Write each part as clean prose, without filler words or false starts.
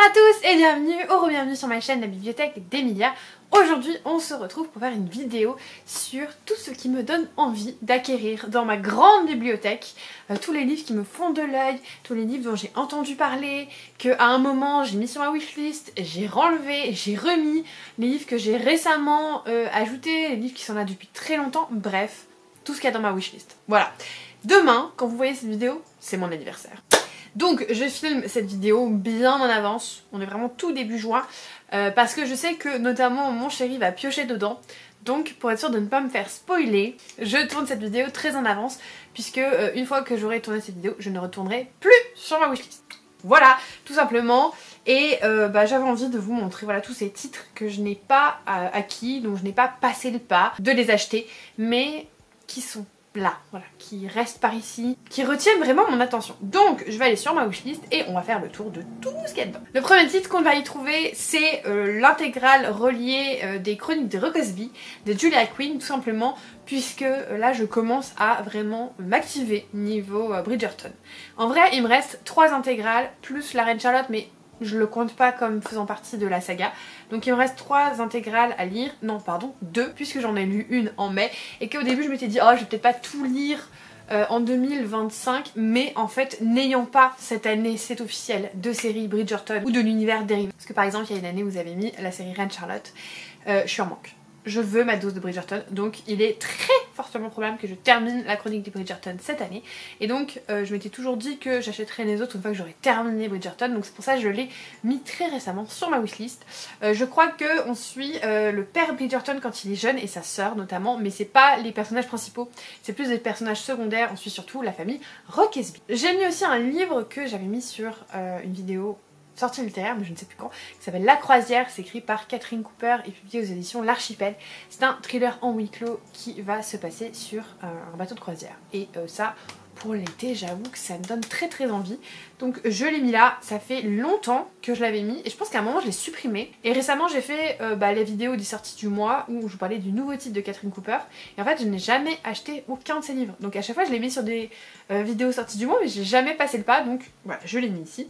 Bonjour à tous et bienvenue sur ma chaîne La Bibliothèque d'Emilia. Aujourd'hui on se retrouve pour faire une vidéo sur tout ce qui me donne envie d'acquérir dans ma grande bibliothèque. Tous les livres qui me font de l'œil, tous les livres dont j'ai entendu parler, qu'à un moment j'ai mis sur ma wishlist, j'ai renlevé, j'ai remis, les livres que j'ai récemment ajoutés, les livres qui sont là depuis très longtemps, bref, tout ce qu'il y a dans ma wishlist. Voilà. Demain, quand vous voyez cette vidéo, c'est mon anniversaire. Donc je filme cette vidéo bien en avance, on est vraiment tout début juin, parce que je sais que notamment mon chéri va piocher dedans. Donc pour être sûr de ne pas me faire spoiler, je tourne cette vidéo très en avance, puisque une fois que j'aurai tourné cette vidéo, je ne retournerai plus sur ma wishlist. Voilà, tout simplement. Et j'avais envie de vous montrer voilà, tous ces titres que je n'ai pas acquis, dont je n'ai pas passé le pas de les acheter, mais qui sont là, voilà, qui restent par ici, qui retiennent vraiment mon attention. Donc je vais aller sur ma wishlist et on va faire le tour de tout ce qu'il y a dedans. Le premier titre qu'on va y trouver, c'est l'intégrale reliée des Chroniques de Rokosby de Julia Quinn, tout simplement, puisque là je commence à vraiment m'activer niveau Bridgerton. En vrai il me reste 3 intégrales plus la Reine Charlotte, mais je le compte pas comme faisant partie de la saga. Donc il me reste 3 intégrales à lire. Non pardon, 2 puisque j'en ai lu une en mai. Et qu'au début je m'étais dit oh je vais peut-être pas tout lire en 2025. Mais en fait n'ayant pas cette année, c'est officiel, de série Bridgerton ou de l'univers dérivé. Parce que par exemple il y a une année où vous avez mis la série Reine Charlotte. Je suis en manque. Je veux ma dose de Bridgerton, donc il est très fortement probable que je termine la chronique de Bridgerton cette année. Et donc je m'étais toujours dit que j'achèterais les autres une fois que j'aurais terminé Bridgerton, donc c'est pour ça que je l'ai mis très récemment sur ma wishlist. Je crois qu'on suit le père Bridgerton quand il est jeune et sa sœur notamment, mais c'est pas les personnages principaux, c'est plus des personnages secondaires. On suit surtout la famille Rokesby. J'ai mis aussi un livre que j'avais mis sur une vidéo sortie littéraire, mais je ne sais plus quand, qui s'appelle La Croisière, c'est écrit par Catherine Cooper et publié aux éditions L'Archipel. C'est un thriller en huis clos qui va se passer sur un bateau de croisière. Et ça, pour l'été, j'avoue que ça me donne très très envie. Donc je l'ai mis là, ça fait longtemps que je l'avais mis, et je pense qu'à un moment je l'ai supprimé. Et récemment j'ai fait la vidéo des sorties du mois, où je vous parlais du nouveau titre de Catherine Cooper. Et en fait je n'ai jamais acheté aucun de ses livres. Donc à chaque fois je l'ai mis sur des vidéos sorties du mois, mais j'ai jamais passé le pas, donc voilà, je l'ai mis ici.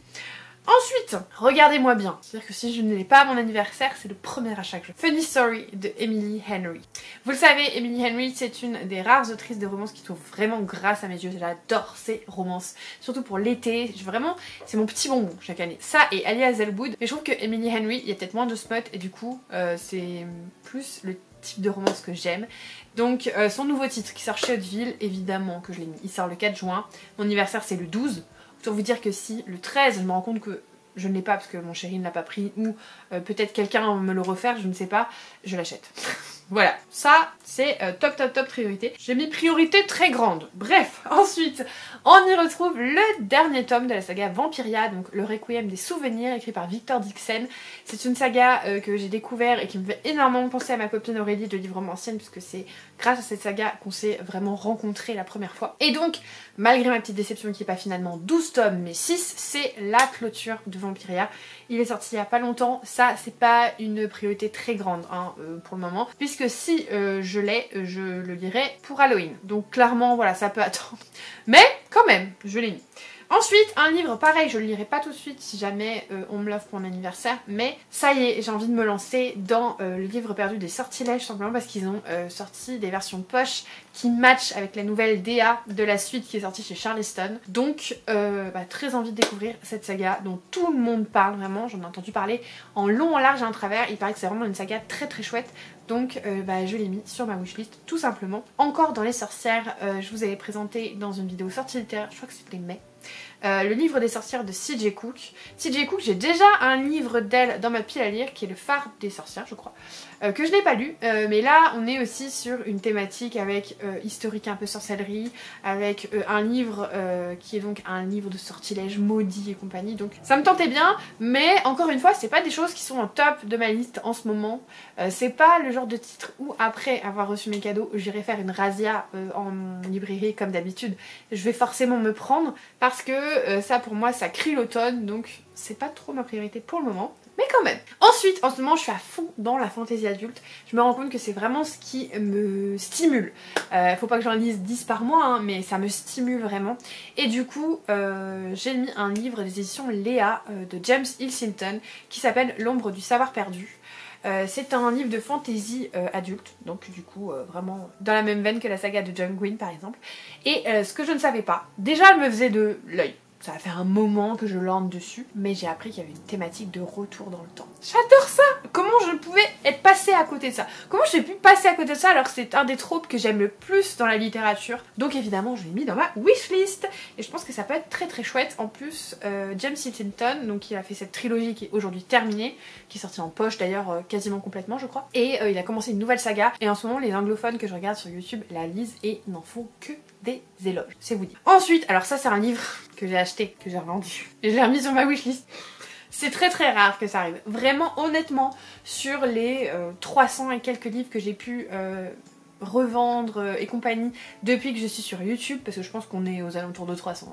Ensuite, regardez-moi bien, c'est-à-dire que si je ne l'ai pas à mon anniversaire, c'est le premier achat que je fais. Funny Story de Emily Henry. Vous le savez, Emily Henry, c'est une des rares autrices de romances qui trouve vraiment grâce à mes yeux. J'adore ces romances, surtout pour l'été. Vraiment, c'est mon petit bonbon chaque année. Ça et Ali Hazelwood. Mais je trouve que Emily Henry, il y a peut-être moins de smut et du coup, c'est plus le type de romance que j'aime. Donc son nouveau titre qui sort chez Hauteville, évidemment que je l'ai mis. Il sort le 4 juin. Mon anniversaire c'est le 12. Pour vous dire que si le 13 je me rends compte que je ne l'ai pas parce que mon chéri ne l'a pas pris, ou peut-être quelqu'un me le refaire, je ne sais pas, je l'achète. Voilà, ça c'est top priorité. J'ai mis priorité très grande. Bref, ensuite on y retrouve le dernier tome de la saga Vampiria, donc le Requiem des souvenirs, écrit par Victor Dixon. C'est une saga que j'ai découvert et qui me fait énormément penser à ma copine Aurélie de Livre ancienne, puisque c'est grâce à cette saga qu'on s'est vraiment rencontrés la première fois. Et donc, malgré ma petite déception qui n'est pas finalement 12 tomes mais 6, c'est la clôture de Vampiria. Il est sorti il n'y a pas longtemps, ça c'est pas une priorité très grande pour le moment, puisque si je l'ai, je le lirai pour Halloween. Donc clairement voilà, ça peut attendre. Mais quand même, je l'ai mis. Ensuite, un livre pareil, je le lirai pas tout de suite si jamais on me l'offre pour mon anniversaire, mais ça y est, j'ai envie de me lancer dans le livre perdu des sortilèges, simplement parce qu'ils ont sorti des versions poche qui matchent avec la nouvelle DA de la suite qui est sortie chez Charleston. Donc très envie de découvrir cette saga dont tout le monde parle, vraiment, j'en ai entendu parler en long, en large et en travers. Il paraît que c'est vraiment une saga très chouette. Donc je l'ai mis sur ma wishlist tout simplement. Encore dans les sorcières, je vous avais présenté dans une vidéo sortie littéraire, je crois que c'était mai, le livre des sorcières de C.J. Cook. C.J. Cook, j'ai déjà un livre d'elle dans ma pile à lire qui est le phare des sorcières je crois, que je n'ai pas lu, mais là on est aussi sur une thématique avec historique un peu sorcellerie, avec un livre qui est donc un livre de sortilèges maudits et compagnie, donc ça me tentait bien, mais encore une fois c'est pas des choses qui sont en top de ma liste en ce moment. C'est pas le genre de titre où après avoir reçu mes cadeaux j'irai faire une razzia en librairie comme d'habitude. Je vais forcément me prendre parce que ça pour moi ça crie l'automne, donc c'est pas trop ma priorité pour le moment. mais quand même. Ensuite, en ce moment, je suis à fond dans la fantaisie adulte. Je me rends compte que c'est vraiment ce qui me stimule. Faut pas que j'en lise 10 par mois, hein, mais ça me stimule vraiment. Et du coup, j'ai mis un livre des éditions Léa de James Hilton qui s'appelle L'ombre du savoir perdu. C'est un livre de fantasy adulte, donc du coup vraiment dans la même veine que la saga de John Green par exemple. Et ce que je ne savais pas, déjà elle me faisait de l'œil. Ça a fait un moment que je lorne dessus, mais j'ai appris qu'il y avait une thématique de retour dans le temps. J'adore ça! Comment je pouvais être passée à côté de ça? Comment j'ai pu passer à côté de ça alors que c'est un des tropes que j'aime le plus dans la littérature? Donc évidemment, je l'ai mis dans ma wishlist. Et je pense que ça peut être très très chouette. En plus, James Hilton, donc il a fait cette trilogie qui est aujourd'hui terminée, qui est sortie en poche d'ailleurs quasiment complètement je crois. Et il a commencé une nouvelle saga. Et en ce moment, les anglophones que je regarde sur YouTube la lisent et n'en font que des éloges. C'est vous dire. Ensuite, alors ça c'est un livre que j'ai acheté, que j'ai revendu. Et je l'ai remis sur ma wishlist. C'est très très rare que ça arrive. Vraiment, honnêtement, sur les 300 et quelques livres que j'ai pu revendre et compagnie depuis que je suis sur YouTube, parce que je pense qu'on est aux alentours de 300.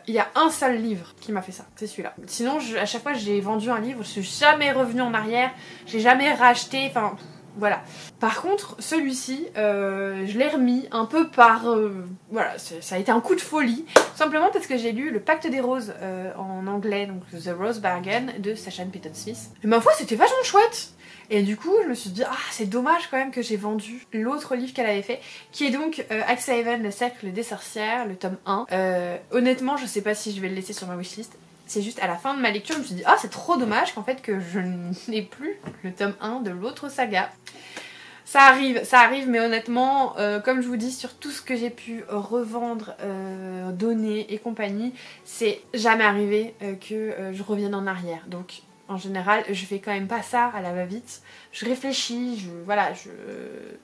Il y a un seul livre qui m'a fait ça, c'est celui-là. Sinon, à chaque fois que j'ai vendu un livre, je suis jamais revenue en arrière, j'ai jamais racheté, enfin... Voilà. Par contre, celui-ci, je l'ai remis un peu par... voilà, ça a été un coup de folie. Simplement parce que j'ai lu Le Pacte des Roses en anglais, donc The Rose Bargain de Sacha Peyton Smith. Et ma foi, c'était vachement chouette. Et du coup, je me suis dit, ah, c'est dommage quand même que j'ai vendu l'autre livre qu'elle avait fait, qui est donc Axhaven, le cercle des sorcières, le tome 1. Honnêtement, je sais pas si je vais le laisser sur ma wishlist. C'est juste à la fin de ma lecture, je me suis dit, ah, c'est trop dommage qu'en fait que je n'ai plus le tome 1 de l'autre saga. Ça arrive, mais honnêtement, comme je vous dis, sur tout ce que j'ai pu revendre, donner et compagnie, c'est jamais arrivé que je revienne en arrière. Donc, en général, je fais quand même pas ça à la va-vite. Je réfléchis, je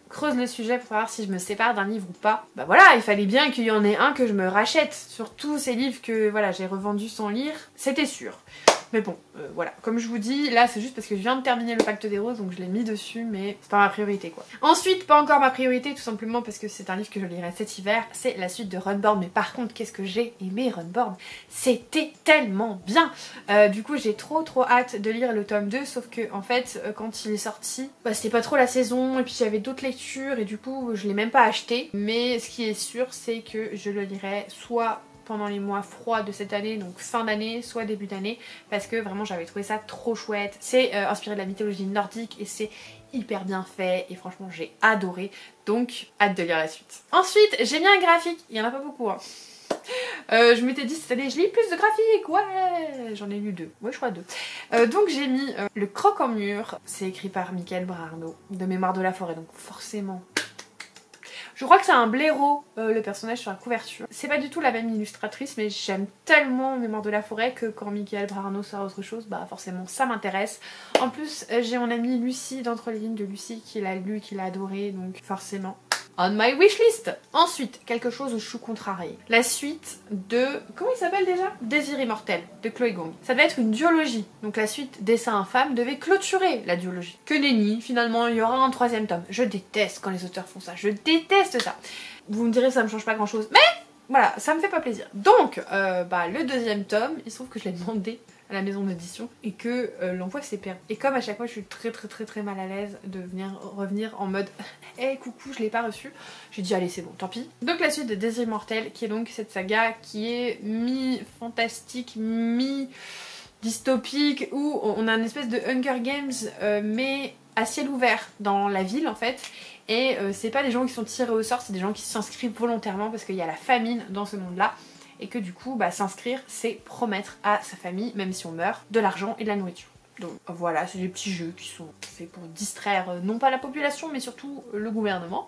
creuse le sujet pour savoir si je me sépare d'un livre ou pas. Bah voilà, il fallait bien qu'il y en ait un que je me rachète. Sur tous ces livres que voilà, j'ai revendus sans lire, c'était sûr. Mais bon, voilà, comme je vous dis, là c'est juste parce que je viens de terminer le Pacte des Roses, donc je l'ai mis dessus, mais c'est pas ma priorité quoi. Ensuite, pas encore ma priorité, tout simplement parce que c'est un livre que je lirai cet hiver, c'est la suite de Runborn. Mais par contre, qu'est-ce que j'ai aimé Runborn? C'était tellement bien. Du coup, j'ai trop hâte de lire le tome 2, sauf que en fait, quand il est sorti, bah, c'était pas trop la saison, et puis j'avais d'autres lectures, et du coup, je l'ai même pas acheté. Mais ce qui est sûr, c'est que je le lirai soit pendant les mois froids de cette année, donc fin d'année, soit début d'année, parce que vraiment j'avais trouvé ça trop chouette. C'est inspiré de la mythologie nordique et c'est hyper bien fait et franchement j'ai adoré, donc hâte de lire la suite. Ensuite j'ai mis un graphique, il y en a pas beaucoup hein. Je m'étais dit cette année je lis plus de graphiques, ouais, j'en ai lu 2, ouais je crois 2. Donc j'ai mis Le Croc en mur, c'est écrit par Mickaël Brarnaud, de Mémoire de la forêt, donc forcément... Je crois que c'est un blaireau, le personnage sur la couverture. C'est pas du tout la même illustratrice, mais j'aime tellement Mémoire de la forêt que quand Mickaël Brarnaud sort autre chose, bah forcément ça m'intéresse. En plus, j'ai mon amie Lucie d'Entre les lignes de Lucie qui l'a lu, qui l'a adoré, donc forcément... on my wishlist. Ensuite, quelque chose où je suis contrariée. La suite de... comment il s'appelle déjà? Désir immortel, de Chloé Gong. Ça devait être une duologie. Donc la suite Dessin infâme devait clôturer la duologie. Que nenni, finalement il y aura un 3e tome. Je déteste quand les auteurs font ça. Je déteste ça. Vous me direz ça me change pas grand chose. Mais voilà, ça me fait pas plaisir. Donc, bah, le 2e tome, il se trouve que je l'ai demandé à la maison d'édition et que l'envoi s'est perdu. Et comme à chaque fois je suis très mal à l'aise de revenir en mode hey coucou je l'ai pas reçu, j'ai dit allez c'est bon tant pis. Donc la suite de Désir immortel qui est donc cette saga qui est mi-fantastique, mi-dystopique où on a une espèce de Hunger Games mais à ciel ouvert dans la ville en fait. Et c'est pas des gens qui sont tirés au sort, c'est des gens qui s'inscrivent volontairement parce qu'il y a la famine dans ce monde là. Et que du coup, bah, s'inscrire, c'est promettre à sa famille, même si on meurt, de l'argent et de la nourriture. Donc voilà, c'est des petits jeux qui sont faits pour distraire non pas la population, mais surtout le gouvernement.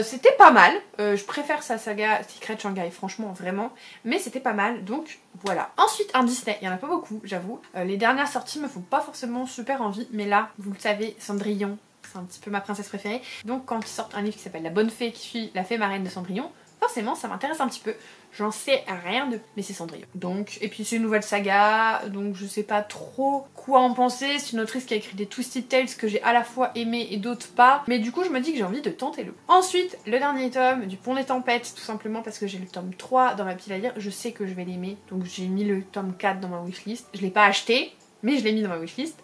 C'était pas mal, je préfère sa saga Secret Shanghai, franchement, vraiment, mais c'était pas mal, donc voilà. Ensuite, un Disney, il y en a pas beaucoup, j'avoue. Les dernières sorties me font pas forcément super envie, mais là, vous le savez, Cendrillon, c'est un petit peu ma princesse préférée. Donc quand ils sortent un livre qui s'appelle La Bonne Fée, qui suit la fée marraine de Cendrillon, forcément ça m'intéresse un petit peu. J'en sais rien de... mais c'est Cendrillon. Donc, et puis c'est une nouvelle saga, donc je sais pas trop quoi en penser. C'est une autrice qui a écrit des Twisted Tales que j'ai à la fois aimé et d'autres pas. Mais du coup je me dis que j'ai envie de tenter le. Ensuite, le dernier tome du Pont des Tempêtes, tout simplement parce que j'ai le tome 3 dans ma pile à lire. Je sais que je vais l'aimer, donc j'ai mis le tome 4 dans ma wishlist. Je l'ai pas acheté, mais je l'ai mis dans ma wishlist.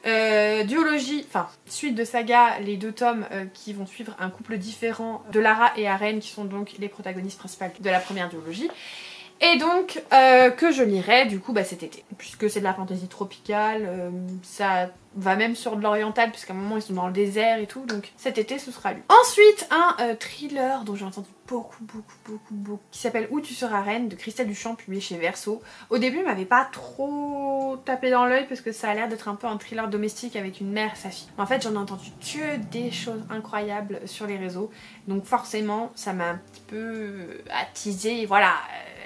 Duologie, enfin suite de saga, les 2 tomes qui vont suivre un couple différent de Lara et Aren qui sont donc les protagonistes principales de la première duologie. Et donc que je lirai du coup cet été, puisque c'est de la fantasy tropicale, ça va même sur de l'oriental puisqu'à un moment ils sont dans le désert et tout, donc cet été ce sera lu. Ensuite un thriller dont j'ai entendu beaucoup, qui s'appelle Où tu seras reine de Christelle Duchamp, publié chez Verso. Au début il m'avait pas trop tapé dans l'œil parce que ça a l'air d'être un peu un thriller domestique avec une mère et sa fille. En fait j'en ai entendu que des choses incroyables sur les réseaux, donc forcément ça m'a un petit peu attisé, voilà,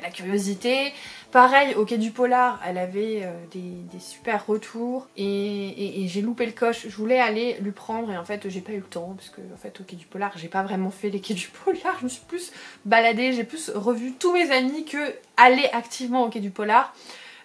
la curiosité. Pareil au Quai du Polar, elle avait des super retours et j'ai loupé le coche. Je voulais aller lui prendre et en fait j'ai pas eu le temps parce que en fait au Quai du Polar j'ai pas vraiment fait les Quais du Polar, je me suis plus baladée, j'ai plus revu tous mes amis que aller activement au Quai du Polar.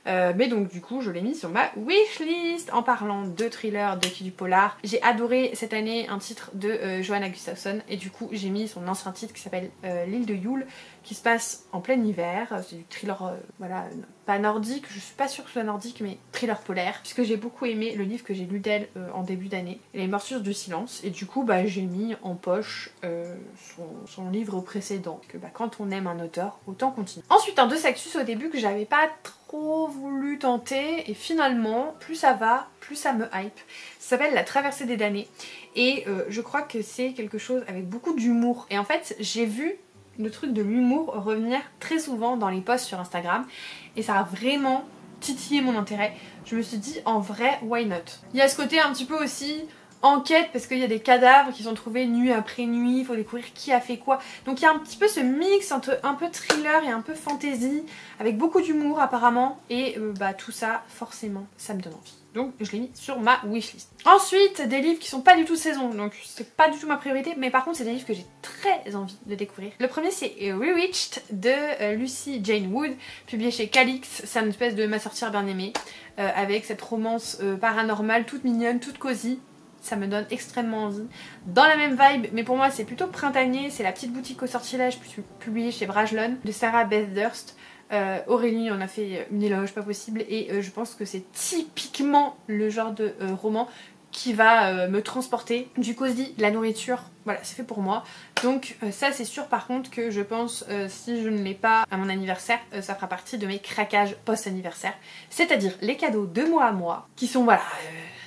Mais donc du coup je l'ai mis sur ma wishlist. En parlant de thriller, de Quai du Polar, j'ai adoré cette année un titre de Johanna Gustafsson et du coup j'ai mis son ancien titre qui s'appelle L'île de Yule, qui se passe en plein hiver. C'est du thriller, voilà, pas nordique, je suis pas sûre que ce soit nordique, mais thriller polaire, puisque j'ai beaucoup aimé le livre que j'ai lu d'elle en début d'année, Les Morsures du Silence, et du coup j'ai mis en poche son livre précédent, que quand on aime un auteur, autant continuer. Ensuite un de Saxus au début que j'avais pas trop voulu tenter, et finalement plus ça va, plus ça me hype. Ça s'appelle La Traversée des damnés, et je crois que c'est quelque chose avec beaucoup d'humour, et en fait j'ai vu le truc de l'humour revenir très souvent dans les posts sur Instagram et ça a vraiment titillé mon intérêt. Je me suis dit en vrai why not. Il y a ce côté un petit peu aussi enquête parce qu'il y a des cadavres qui sont trouvés nuit après nuit, il faut découvrir qui a fait quoi. Donc il y a un petit peu ce mix entre un peu thriller et un peu fantasy avec beaucoup d'humour apparemment et tout ça forcément ça me donne envie. Donc je l'ai mis sur ma wishlist. Ensuite des livres qui sont pas du tout saison, donc c'est pas du tout ma priorité, mais par contre c'est des livres que j'ai très envie de découvrir. Le premier c'est Rewitched de Lucy Jane Wood, publié chez Calix. C'est une espèce de ma sorcière bien aimée avec cette romance paranormale toute mignonne, toute cosy. Ça me donne extrêmement envie. Dans la même vibe, mais pour moi c'est plutôt printanier, c'est La petite boutique au sortilège publiée chez Brajlon de Sarah Beth Durst. Aurélie en a fait une éloge pas possible et je pense que c'est typiquement le genre de roman qui va me transporter. Du cosy, la nourriture, voilà, c'est fait pour moi. Donc ça c'est sûr par contre que je pense si je ne l'ai pas à mon anniversaire, ça fera partie de mes craquages post-anniversaire. C'est-à-dire les cadeaux de mois à mois qui sont voilà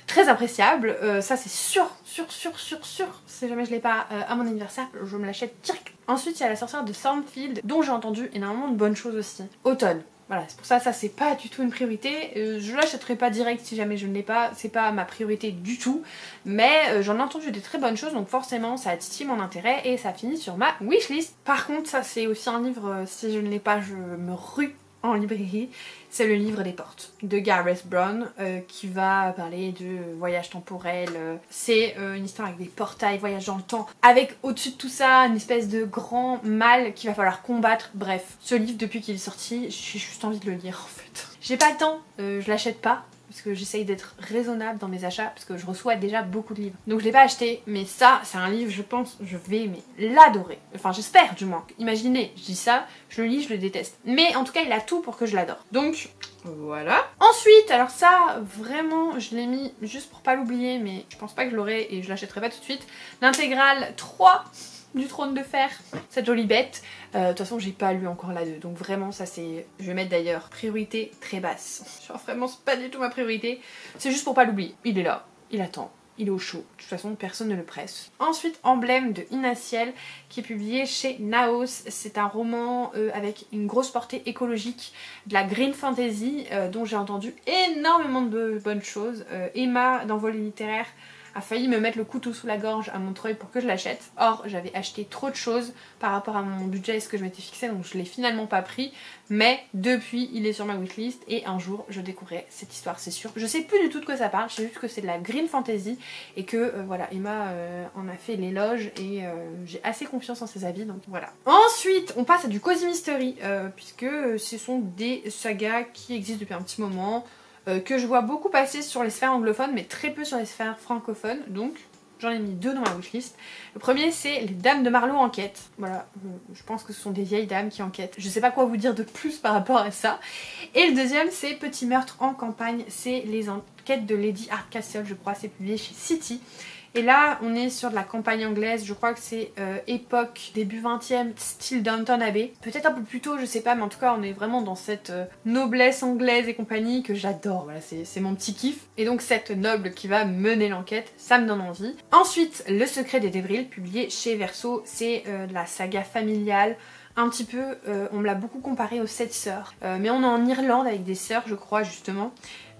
très appréciables. Ça c'est sûr. Si jamais je l'ai pas à mon anniversaire, je me l'achète direct. Ensuite il y a la sorcière de Thornfield dont j'ai entendu énormément de bonnes choses aussi. Automne. Voilà, c'est pour ça, ça c'est pas du tout une priorité. Je l'achèterai pas direct si jamais je ne l'ai pas, c'est pas ma priorité du tout. Mais j'en ai entendu des très bonnes choses, donc forcément ça a titillé mon intérêt et ça finit sur ma wishlist. Par contre, ça c'est aussi un livre, si je ne l'ai pas, je me rue en librairie. C'est le livre des portes de Gareth Brown qui va parler de voyage temporel. C'est une histoire avec des portails, voyage dans le temps, avec au-dessus de tout ça une espèce de grand mal qu'il va falloir combattre. Bref, ce livre depuis qu'il est sorti, j'ai juste envie de le lire en fait. J'ai pas le temps, je l'achète pas. Parce que j'essaye d'être raisonnable dans mes achats parce que je reçois déjà beaucoup de livres. Donc je l'ai pas acheté, mais ça c'est un livre je pense je vais l'adorer. Enfin j'espère du moins. Imaginez, je dis ça, je le lis, je le déteste. Mais en tout cas il a tout pour que je l'adore. Donc voilà. Ensuite, alors ça vraiment je l'ai mis juste pour pas l'oublier, mais je pense pas que je l'aurai et je l'achèterai pas tout de suite. L'intégrale 3 du Trône de Fer, cette jolie bête. De toute façon j'ai pas lu encore la 2, donc vraiment ça c'est... Je vais mettre d'ailleurs priorité très basse. Genre vraiment c'est pas du tout ma priorité, c'est juste pour pas l'oublier. Il est là, il attend, il est au chaud, de toute façon personne ne le presse. Ensuite Emblème de Ina Ciel qui est publié chez Naos. C'est un roman avec une grosse portée écologique, de la green fantasy dont j'ai entendu énormément de bonnes choses. Emma d'Envolée littéraire a failli me mettre le couteau sous la gorge à Montreuil pour que je l'achète. Or j'avais acheté trop de choses par rapport à mon budget et ce que je m'étais fixé, donc je l'ai finalement pas pris. Mais depuis il est sur ma wishlist et un jour je découvrirai cette histoire, c'est sûr. Je sais plus du tout de quoi ça parle, je sais juste que c'est de la green fantasy et que voilà, Emma en a fait l'éloge et j'ai assez confiance en ses avis, donc voilà. Ensuite on passe à du cozy mystery puisque ce sont des sagas qui existent depuis un petit moment. Que je vois beaucoup passer sur les sphères anglophones mais très peu sur les sphères francophones, donc j'en ai mis 2 dans ma wishlist. Le premier c'est les dames de Marlowe enquête. Voilà, je pense que ce sont des vieilles dames qui enquêtent. Je sais pas quoi vous dire de plus par rapport à ça. Et le deuxième c'est Petit meurtre en campagne. C'est les enquêtes de Lady Hardcastle, je crois, c'est publié chez City. Et là, on est sur de la campagne anglaise, je crois que c'est époque début 20e, style Downton Abbey. Peut-être un peu plus tôt, je sais pas, mais en tout cas, on est vraiment dans cette noblesse anglaise et compagnie que j'adore. Voilà, c'est mon petit kiff. Et donc, cette noble qui va mener l'enquête, ça me donne envie. Ensuite, Le secret des Devril, publié chez Verso, c'est de la saga familiale. Un petit peu, on me l'a beaucoup comparé aux 7 sœurs. Mais on est en Irlande avec des sœurs, je crois, justement.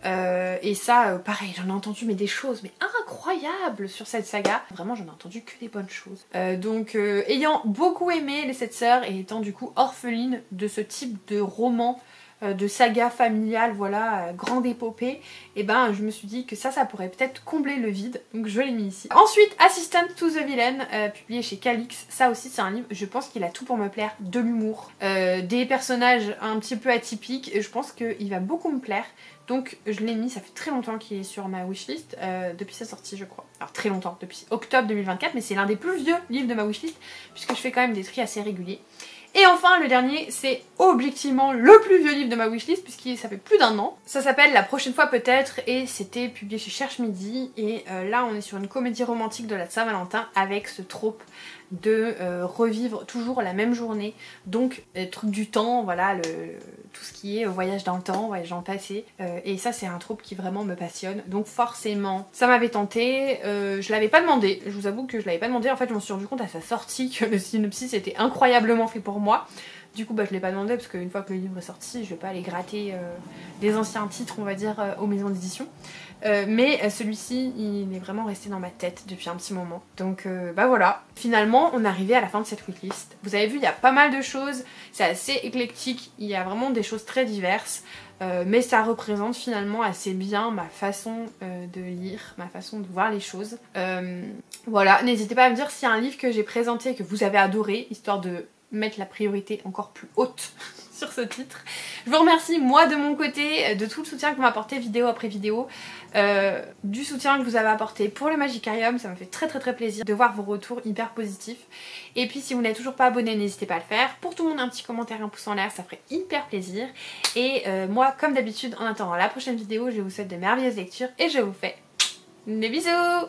Et ça, pareil, j'en ai entendu mais des choses mais incroyables sur cette saga. Vraiment, j'en ai entendu que des bonnes choses. Donc, ayant beaucoup aimé les 7 sœurs et étant du coup orpheline de ce type de roman, de saga familiale, voilà, grande épopée, et ben je me suis dit que ça pourrait peut-être combler le vide, donc je l'ai mis ici. Ensuite, Assistant to the Villain, publié chez Calix. Ça aussi c'est un livre, je pense qu'il a tout pour me plaire, de l'humour, des personnages un petit peu atypiques, et je pense qu'il va beaucoup me plaire. Donc je l'ai mis, ça fait très longtemps qu'il est sur ma wishlist, depuis sa sortie je crois. Alors très longtemps, depuis octobre 2024, mais c'est l'un des plus vieux livres de ma wishlist, puisque je fais quand même des tris assez réguliers. Et enfin le dernier, c'est objectivement le plus vieux livre de ma wishlist, puisque ça fait plus d'1 an. Ça s'appelle La prochaine fois peut-être, et c'était publié chez Cherche Midi. Et là on est sur une comédie romantique de la Saint-Valentin, avec ce trope de revivre toujours la même journée. Donc truc du temps, voilà, tout ce qui est voyage dans le temps, voyage dans le passé. Et ça c'est un trope qui vraiment me passionne. Donc forcément ça m'avait tenté, je l'avais pas demandé, je vous avoue que je l'avais pas demandé. En fait je me suis rendu compte à sa sortie que le synopsis était incroyablement fait pour moi. Du coup bah, je l'ai pas demandé parce qu'une fois que le livre est sorti je vais pas aller gratter des anciens titres on va dire aux maisons d'édition. Mais celui-ci il est vraiment resté dans ma tête depuis un petit moment. Donc bah voilà, finalement on est arrivé à la fin de cette wishlist. Vous avez vu il y a pas mal de choses, c'est assez éclectique, il y a vraiment des choses très diverses. Mais ça représente finalement assez bien ma façon de lire, ma façon de voir les choses. Voilà, n'hésitez pas à me dire s'il y a un livre que j'ai présenté et que vous avez adoré, histoire de mettre la priorité encore plus haute sur ce titre. Je vous remercie moi de mon côté de tout le soutien que vous m'apportez vidéo après vidéo, du soutien que vous avez apporté pour le Magicarium, ça me fait très plaisir de voir vos retours hyper positifs. Et puis si vous n'êtes toujours pas abonné, n'hésitez pas à le faire. Pour tout le monde un petit commentaire, un pouce en l'air, ça ferait hyper plaisir. Et moi comme d'habitude en attendant la prochaine vidéo, je vous souhaite de merveilleuses lectures et je vous fais des bisous.